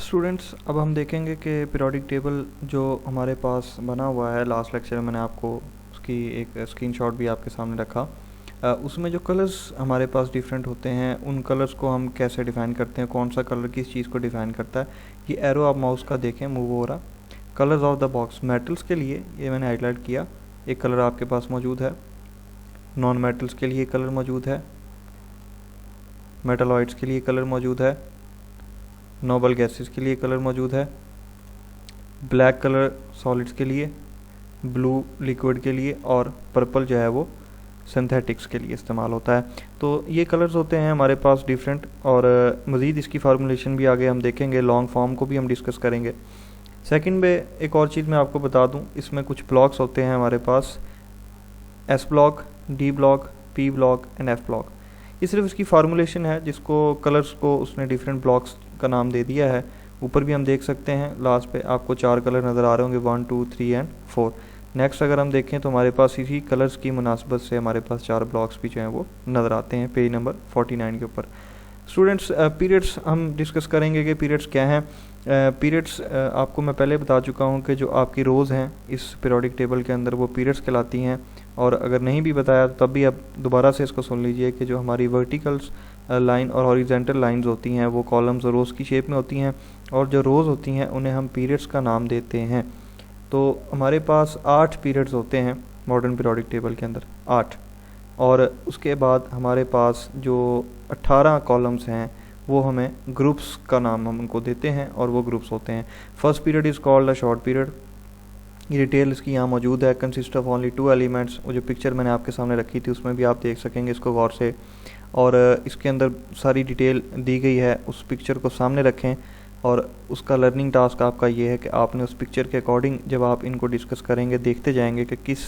Students, अब हम देखेंगे कि पीरियोडिक टेबल जो हमारे पास बना हुआ है, लास्ट लेक्चर में मैंने आपको उसकी एक स्क्रीनशॉट भी आपके सामने रखा। उसमें जो कलर्स हमारे पास डिफरेंट होते हैं, उन कलर्स को हम कैसे डिफ़ाइन करते हैं, कौन सा कलर किस चीज़ को डिफ़ाइन करता है। ये एरो आप माउस का देखें मूव हो रहा। Colours of the box, metals के लिए ये मैंने हाईलाइट किया, एक कलर आपके पास मौजूद है। नॉन मेटल्स के लिए कलर मौजूद है। मेटलॉइड्स के लिए कलर मौजूद है। नोबल गैसेस के लिए कलर मौजूद है। ब्लैक कलर सॉलिड्स के लिए, ब्लू लिक्विड के लिए, और पर्पल जो है वो सिंथेटिक्स के लिए इस्तेमाल होता है। तो ये कलर्स होते हैं हमारे पास डिफरेंट, और मज़ीद इसकी फार्मूलेशन भी आगे हम देखेंगे, लॉन्ग फॉर्म को भी हम डिस्कस करेंगे। सेकंड में एक और चीज़ मैं आपको बता दूं, इसमें कुछ ब्लॉक्स होते हैं हमारे पास, S block, D block, P block and F block. ये सिर्फ इसकी फार्मूलेशन है, जिसको कलर्स को उसने डिफरेंट ब्लॉक्स का नाम दे दिया है। ऊपर भी हम देख सकते हैं, लास्ट पे आपको 4 कलर नज़र आ रहे होंगे, 1 2 3 एंड 4। नेक्स्ट अगर हम देखें तो हमारे पास इसी कलर्स की मुनासबत से हमारे पास 4 ब्लॉक्स भी जो हैं वो नज़र आते हैं पेज नंबर 49 के ऊपर। स्टूडेंट्स, पीरियड्स हम डिस्कस करेंगे कि पीरियड्स क्या हैं। पीरियड्स आपको मैं पहले बता चुका हूँ कि जो आपकी रोज़ हैं इस पीरियोडिक टेबल के अंदर वो पीरियड्स कहलाती हैं। और अगर नहीं भी बताया तो तब भी आप दोबारा से इसको सुन लीजिए कि जो हमारी वर्टिकल्स लाइन और हॉरिजेंटल लाइंस होती हैं वो कॉलम्स और रोज़ की शेप में होती हैं, और जो रोज़ होती हैं उन्हें हम पीरियड्स का नाम देते हैं। तो हमारे पास 8 पीरियड्स होते हैं मॉडर्न पीरियोडिक टेबल के अंदर, 8। और उसके बाद हमारे पास जो 18 कॉलम्स हैं वो हमें ग्रुप्स का नाम हम उनको देते हैं, और वो ग्रुप्स होते हैं। First period is called a short period. ये डिटेल इसकी यहाँ मौजूद है। Consist of only 2 elements. वो जो पिक्चर मैंने आपके सामने रखी थी उसमें भी आप देख सकेंगे इसको गौर से, और इसके अंदर सारी डिटेल दी गई है। उस पिक्चर को सामने रखें, और उसका लर्निंग टास्क आपका ये है कि आपने उस पिक्चर के अकॉर्डिंग जब आप इनको डिस्कस करेंगे देखते जाएंगे कि किस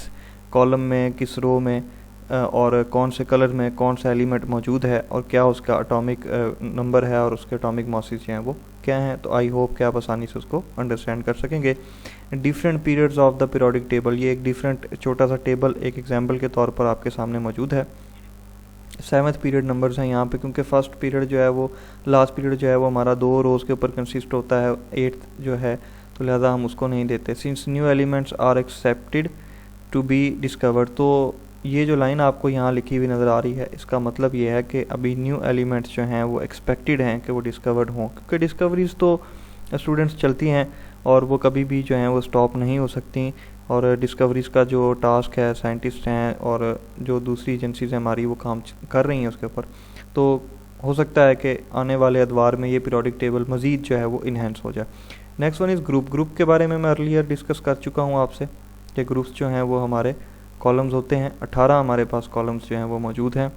कॉलम में, किस रो में और कौन से कलर में कौन सा एलिमेंट मौजूद है, और क्या उसका एटॉमिक नंबर है, और उसके एटॉमिक मासेस जो हैं वो क्या हैं। तो आई होप कि आप आसानी से उसको अंडरस्टैंड कर सकेंगे। Different periods of the periodic table, ये एक डिफरेंट छोटा सा टेबल एक एग्जाम्पल के तौर पर आपके सामने मौजूद है। 7th पीरियड नंबर्स हैं यहाँ पे, क्योंकि फर्स्ट पीरियड जो है वो, लास्ट पीरियड जो है वो हमारा 2 रोज़ के ऊपर कंसिस्ट होता है, 8th जो है, तो लिहाजा हम उसको नहीं देते। Since new elements are accepted to be discovered, तो ये जो लाइन आपको यहाँ लिखी हुई नज़र आ रही है, इसका मतलब ये है कि अभी न्यू एलिमेंट्स जो हैं वो एक्सपेक्टेड हैं कि वो डिस्कवर्ड हों, क्योंकि डिस्कवरीज तो स्टूडेंट्स चलती हैं और वो कभी भी जो हैं वो स्टॉप नहीं हो सकती। और डिस्कवरीज का जो टास्क है, साइंटिस्ट हैं और जो दूसरी एजेंसीज हैं हमारी, वो काम कर रही हैं उसके ऊपर। तो हो सकता है कि आने वाले अदवार में ये पीरियोडिक टेबल मज़ीद जो है वो इन्हेंस हो जाए। Next one is group. Group के बारे में मैं अर्लियर डिस्कस कर चुका हूँ आपसे कि ग्रुप्स जो हैं वो हमारे कॉलम्स होते हैं। 18 हमारे पास कॉलम्स जो हैं वो मौजूद हैं,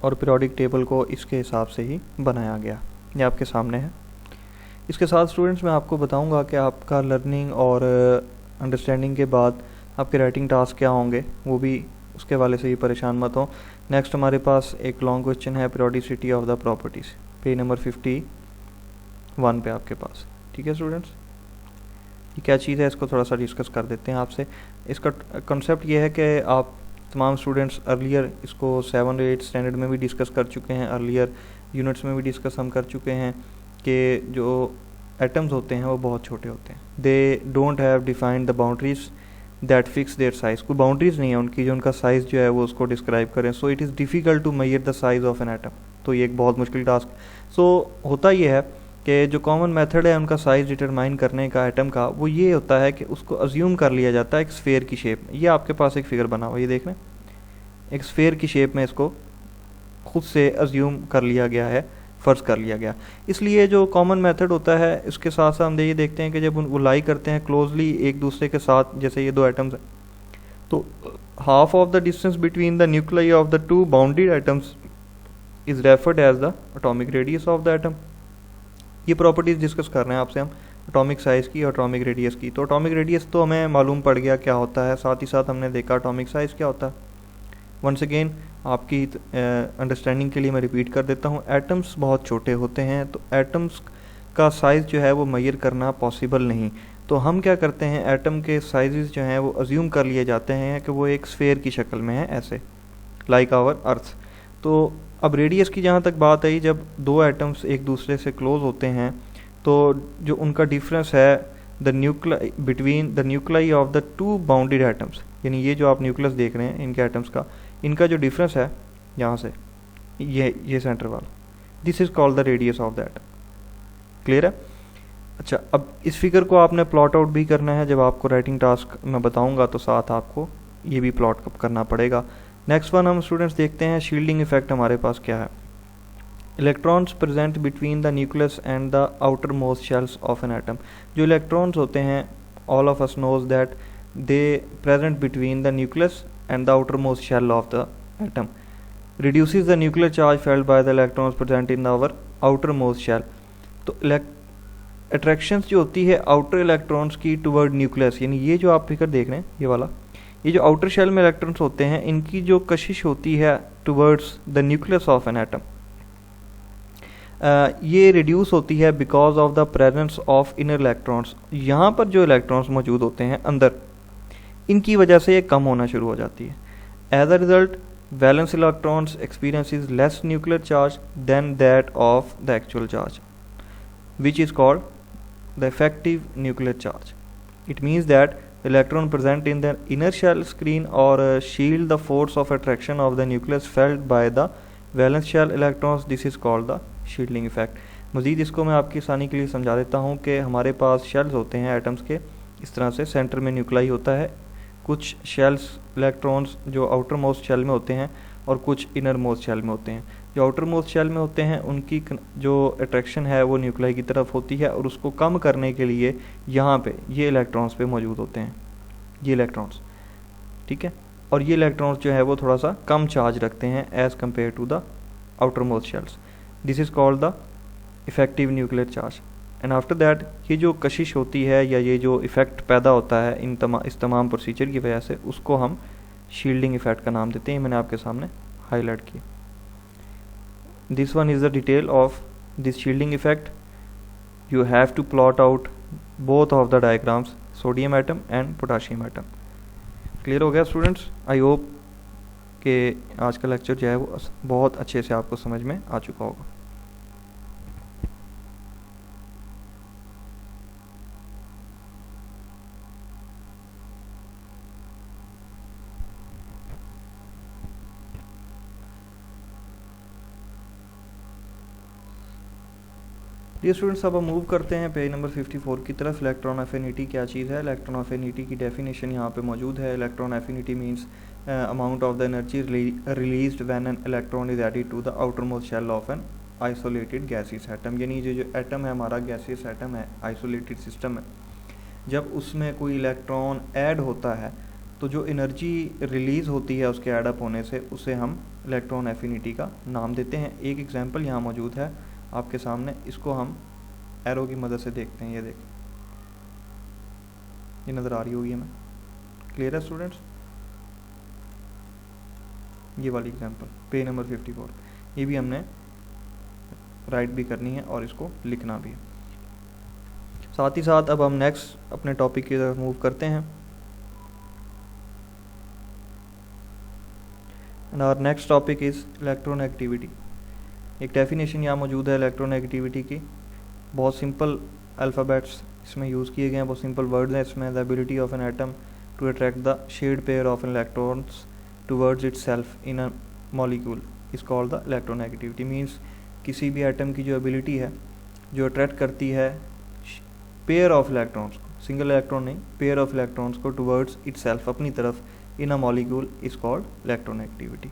और पीरियोडिक टेबल को इसके हिसाब से ही बनाया गया। ये आपके सामने है। इसके साथ स्टूडेंट्स मैं आपको बताऊंगा कि आपका लर्निंग और अंडरस्टैंडिंग के बाद आपके राइटिंग टास्क क्या होंगे, वो भी उसके वाले से ही परेशान मत हो। नेक्स्ट हमारे पास एक लॉन्ग क्वेश्चन है, periodicity of the properties, page number 51 पे आपके पास। ठीक है स्टूडेंट्स, ये क्या चीज़ है इसको थोड़ा सा डिस्कस कर देते हैं आपसे। इसका कॉन्सेप्ट ये है कि आप तमाम स्टूडेंट्स अर्लियर इसको 7 और 8 स्टैंडर्ड में भी डिस्कस कर चुके हैं, अर्लियर यूनिट्स में भी डिस्कस हम कर चुके हैं कि जो एटम्स होते हैं वो बहुत छोटे होते हैं। They don't have defined the boundaries that fix there size. कोई बाउंड्रीज नहीं है उनकी जो उनका साइज़ जो है वो उसको डिस्क्राइब करें। So it is difficult to measure the size of an atom. तो ये एक बहुत मुश्किल टास्क। सो होता ये है कि जो कॉमन मेथड है उनका साइज़ डिटरमाइन करने का एटम का, वो ये होता है कि उसको अज्यूम कर लिया जाता है एक स्फेयर की शेप में। ये आपके पास एक फिगर बना हुआ, ये देख रहे हैं, एक स्फेयर की शेप में इसको खुद से अज्यूम कर लिया गया है, फ़र्ज़ कर लिया गया। इसलिए जो कॉमन मेथड होता है इसके साथ साथ हम ये देखते हैं कि जब वो लाई करते हैं क्लोजली एक दूसरे के साथ, जैसे ये 2 एटम्स हैं, तो half of the distance between the nuclei of the 2 bounded atoms is referred as the atomic radius of the atom. ये प्रॉपर्टीज़ डिस्कस कर रहे हैं आपसे हम, एटॉमिक साइज़ की और एटॉमिक रेडियस की। तो एटॉमिक रेडियस तो हमें मालूम पड़ गया क्या होता है, साथ ही साथ हमने देखा एटॉमिक साइज़ क्या होता है। वंस अगेन आपकी अंडरस्टैंडिंग के लिए मैं रिपीट कर देता हूँ, एटम्स बहुत छोटे होते हैं, तो एटम्स का साइज़ जो है वो मेजर करना पॉसिबल नहीं। तो हम क्या करते हैं, एटम के साइज़ जो हैं वो अज्यूम कर लिए जाते हैं कि वो एक स्फेयर की शक्ल में है, ऐसे लाइक आवर अर्थ। तो अब रेडियस की जहाँ तक बात आई, जब 2 एटम्स एक दूसरे से क्लोज होते हैं तो जो उनका डिफरेंस है the nuclei between the nuclei of the two bounded atoms, यानी ये जो आप न्यूक्लियस देख रहे हैं इनके एटम्स का, इनका जो डिफरेंस है यहाँ से ये सेंटर वाला, this is called the radius of the atom. Clear है? अच्छा, अब इस फिगर को आपने प्लॉट आउट भी करना है। जब आपको राइटिंग टास्क मैं बताऊंगा तो साथ आपको ये भी प्लॉट करना पड़ेगा। नेक्स्ट वन हम स्टूडेंट्स देखते हैं शील्डिंग इफेक्ट हमारे पास क्या है। Electrons present between the nucleus and the outer most shells of an atom. जो इलेक्ट्रॉन्स होते हैं, all of us knows that they present between the nucleus and the outer most shell of the atom, reduces the nuclear charge felt by the electrons present in our outermost shell। तो attractions जो होती है outer electrons की toward nucleus, यानी ये जो आप figure देख रहे हैं ये वाला, ये जो आउटर शेल में इलेक्ट्रॉन्स होते हैं इनकी जो कशिश होती है towards the nucleus of an atom, ये रिड्यूस होती है because of the presence of inner electrons. यहाँ पर जो इलेक्ट्रॉन्स मौजूद होते हैं अंदर, इनकी वजह से ये कम होना शुरू हो जाती है। As a result valence electrons experiences less nuclear charge than that of the actual charge, which is called the effective nuclear charge. It means that the electron present in the inner shell screen or shield the force of attraction of the nucleus felt by the valence shell electrons. This is called the shielding effect. मज़ीद इसको मैं आपकी आसानी के लिए समझा देता हूँ कि हमारे पास शेल्स होते हैं एटम्स के, इस तरह से सेंटर में न्यूक्लाई होता है, कुछ शेल्स इलेक्ट्रॉन्स जो आउटर मोस्ट शेल में होते हैं और कुछ इनर मोस्ट शेल में होते हैं। जो आउटर मोस्ट शेल में होते हैं उनकी जो अट्रैक्शन है वो न्यूक्लियाई की तरफ होती है और उसको कम करने के लिए यहाँ पे ये इलेक्ट्रॉन्स पे मौजूद होते हैं, ये इलेक्ट्रॉन्स, ठीक है। और ये इलेक्ट्रॉन्स जो है वो थोड़ा सा कम चार्ज रखते हैं as compare to the outer most shells. This is called the effective nuclear charge. And after that ये जो कशिश होती है या ये जो इफ़ेक्ट पैदा होता है इस तमाम प्रोसीजर की वजह से, उसको हम शील्डिंग इफेक्ट का नाम देते हैं। मैंने आपके सामने हाईलाइट किया। This one is the detail of this shielding effect. You have to plot out both of the diagrams, sodium atom and potassium atom. Clear हो गया स्टूडेंट्स? आई होप कि आज का लेक्चर जो है वो बहुत अच्छे से आपको समझ में आ चुका होगा। ये स्टूडेंट्स अब हम मूव करते हैं पेज नंबर 54 की तरफ। इलेक्ट्रॉन एफिनिटी क्या चीज़ है? इलेक्ट्रॉन एफिनिटी की डेफिनेशन यहाँ पे मौजूद है। Electron affinity means amount of the energy released when an electron is added to the outer most shell of an isolated gaseous atom. यानी जो एटम है हमारा गैसियस एटम है, आइसोलेटेड सिस्टम है, जब उसमें कोई इलेक्ट्रॉन ऐड होता है तो जो एनर्जी रिलीज़ होती है उसके एडअप होने से, उसे हम इलेक्ट्रॉन एफिनिटी का नाम देते हैं। एक एग्जाम्पल यहाँ मौजूद है आपके सामने, इसको हम एरो की मदद से देखते हैं। ये देखें, ये नज़र आ रही होगी हमें। क्लियर है स्टूडेंट्स? ये वाली एग्जांपल पेज नंबर 54, ये भी हमने राइट भी करनी है और इसको लिखना भी है। साथ ही साथ अब हम नेक्स्ट अपने टॉपिक की तरफ मूव करते हैं। And our next topic is electronegativity. एक डेफिनेशन यहाँ मौजूद है इलेक्ट्रोनेगेटिविटी की। बहुत सिंपल अल्फ़ाबेट्स इसमें यूज़ किए गए हैं, बहुत सिंपल वर्ड्स हैं इसमें। The ability of an atom to attract the shared pair of an electrons towards itself in a molecule is called the electronegativity. Means किसी भी एटम की जो एबिलिटी है जो अट्रैक्ट करती है पेयर ऑफ इलेक्ट्रॉन्स को, सिंगल इलेक्ट्रॉन नहीं, पेयर ऑफ इलेक्ट्रॉन्स को टुवर्ड्स इटसेल्फ, अपनी तरफ, in a molecule is called electronegativity.